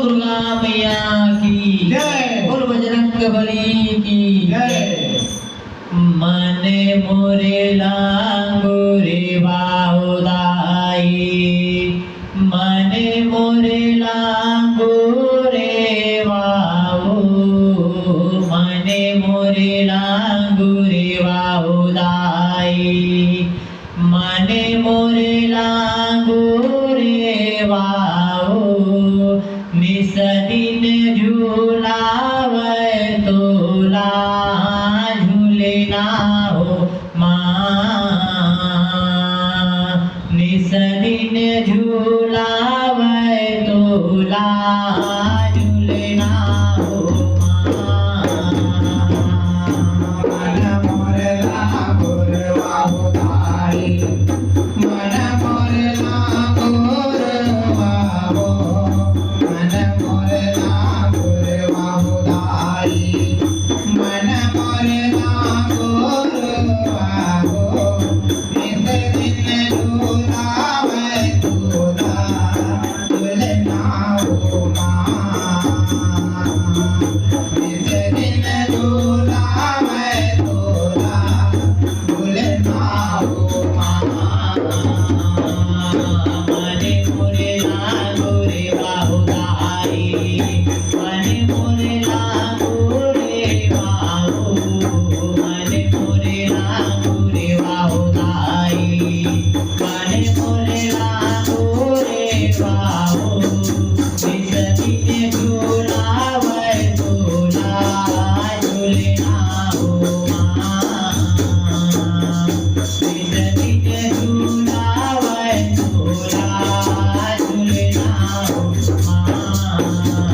दुर्गा मैया की जय। बोल बजरंग बली की जय। मने मोरे लांगुरे बाहुदाई मने मोरे लांगुरे बाहु मने मोरे लांगुरे बाहुदाई मने मोरे लांगुरे बाहु निस दिन झूलावे तोला झूले ना हो माँ निस दिन झूलावे तोला झूले ना हो मन मोरला गुरवाहुदाई मन मोरला गुरवाहो मन मोरला गुरवाहुदाई मन मोरला गुरवाहो निस दिन झूलावे तोला झूलना हो माँ निस दिन झूलावे तोला झूलना हो माँ मने मोरे लांगुरे बाहुदाई मने मोरे लांगुरे बाहु मने मोरे लांगुरे बाहुदाई मने मोरे लांगुरे बाहु निस दिन झूलावे तोला झूले ना हो माँ निस दिन झूलावे तोला झूले ना हो माँ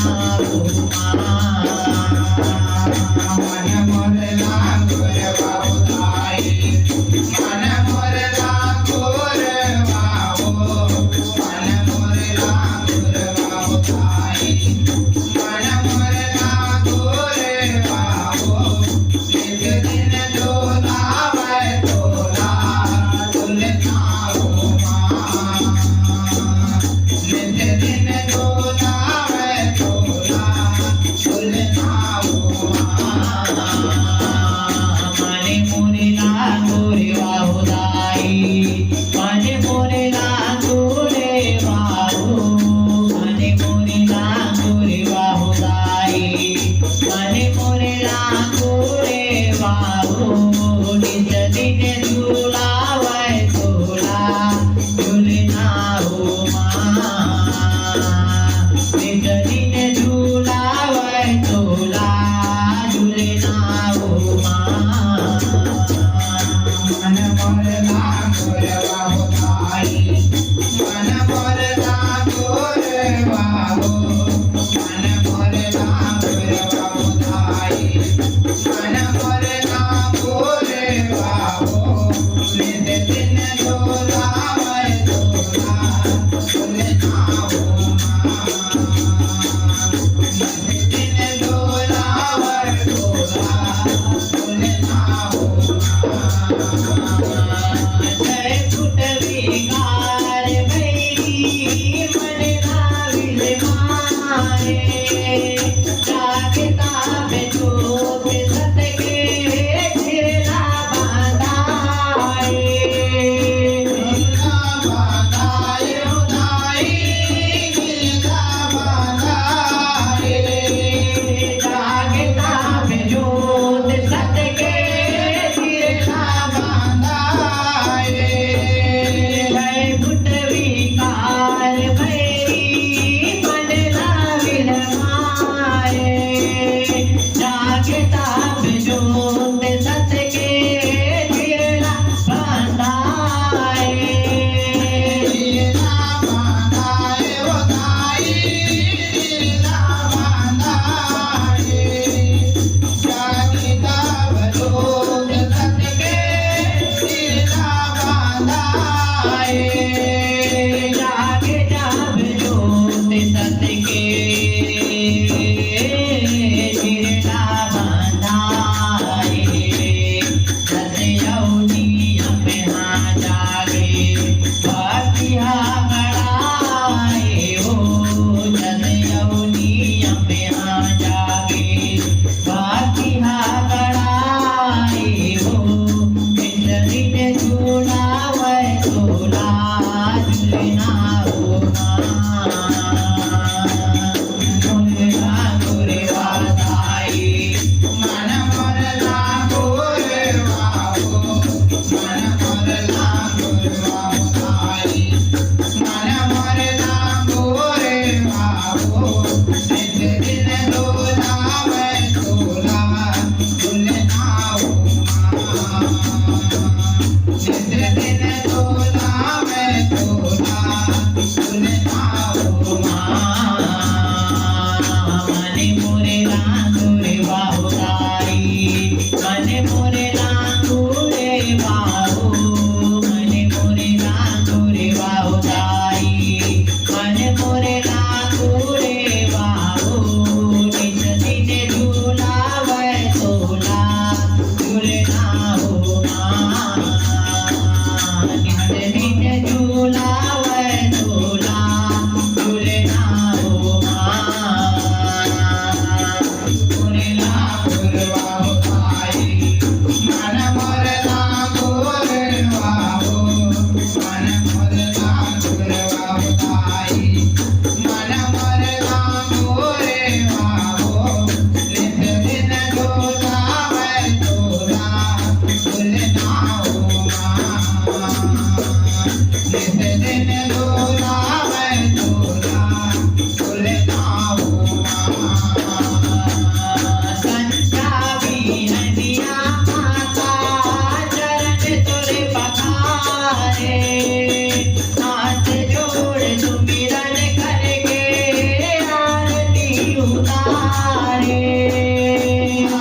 नाऊ मन मोरला गोर बाहुदाई मन मोरला गोर बाहु मन मोरला गोर बाहुदाई मन मोरला गोर बाहु एक दिन डोलावे तोला डुलनाऊ नित दिन डोलावे तोला डुलनाऊ मने मोरेला गोरे बाहुदाई मने मोरेला गोरे बाहु मने मोरेला गोरे बाहुदाई मने मोरेला गोरे बाहु निज दिन झूलावे तोला झूलनाऊ निज दिन झूलावे तोला झूलनाऊ मन मोरला गोर बाहुदाई मन मोरला गोर बाहु मन मोरला गोर बाहुदाई मन मोरला गोर बाहु नित दिन डोलावे तोला डुलनाऊ नित दिन डोलावे तोला डुलनाऊ जय कुटवी गार भैरी मन नाविल मारे जागता पे जोत सतके फिरला बांधाए बाधाए उदाई गिलका बाधाए उतारे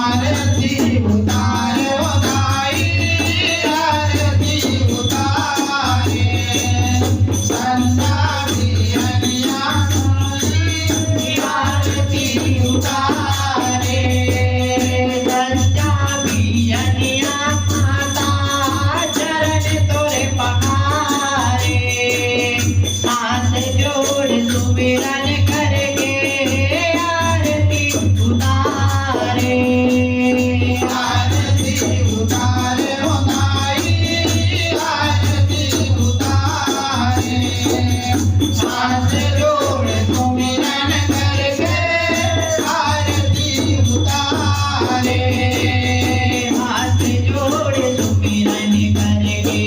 आरती उतारे ओ ताई आरती उतारे संता पियनिया आरती उतारे संता पियनिया माता चरण तोरे पखारे हाथ जोड़ सुमिरन करके आरती उतारे आरती उतारे ओ ताई आरती उतारे हाथ जोड़ सुमिरन करके आरती उतारे हाथ जोड़ सुमिरन करके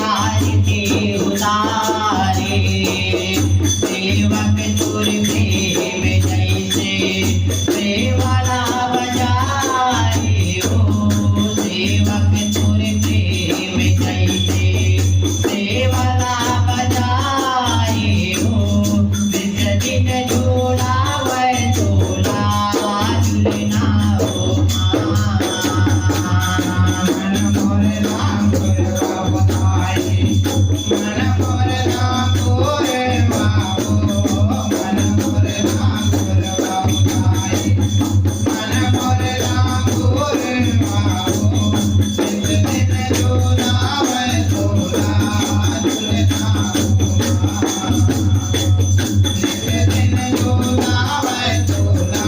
आरती उतारे सेवक तुर प्रेम जैसे सेवाला बजाए हो सेवक तुर प्रेम जैसे सेवाला बजाए हो निज दिन झूलावे झूला झूलना हो मन मोरे राम गुरवा बताई मन मोरे राम गोरे बाबू मन मोरे राम गुरवा बताई मन मोरे राम गोरे बाबू दिन दिन झूलावे झूला झूलना दिन दिन झूलावे झूला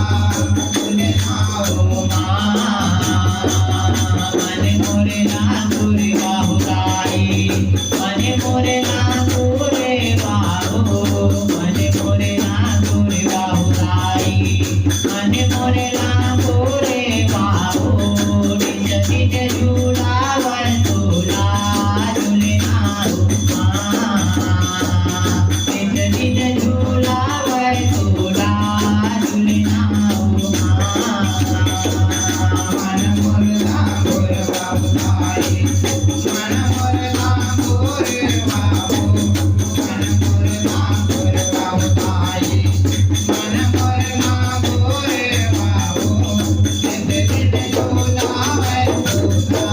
झूलना मन मोरे नाथुरे बाहुदाई मन मोरे नाथुरे बाहु मन मोरे नाथुरे बाहुदाई मन मोरे नाथुरे बाहु निज निज झूलावर झूला झूलना निज निज झूलावर झूला झूलना मन मोरे राम गुरवा बताई मन मोरे राम गोरे बाबू मन मोरे राम गुरवा बताई मन मोरे राम गोरे बाबू दिन दिन झूलावे झूला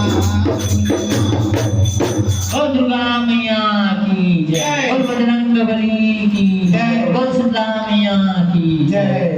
ओ दुर्गा मैया की जय, बोल बजरंग बली की जय, बोल सीता मैया की जय।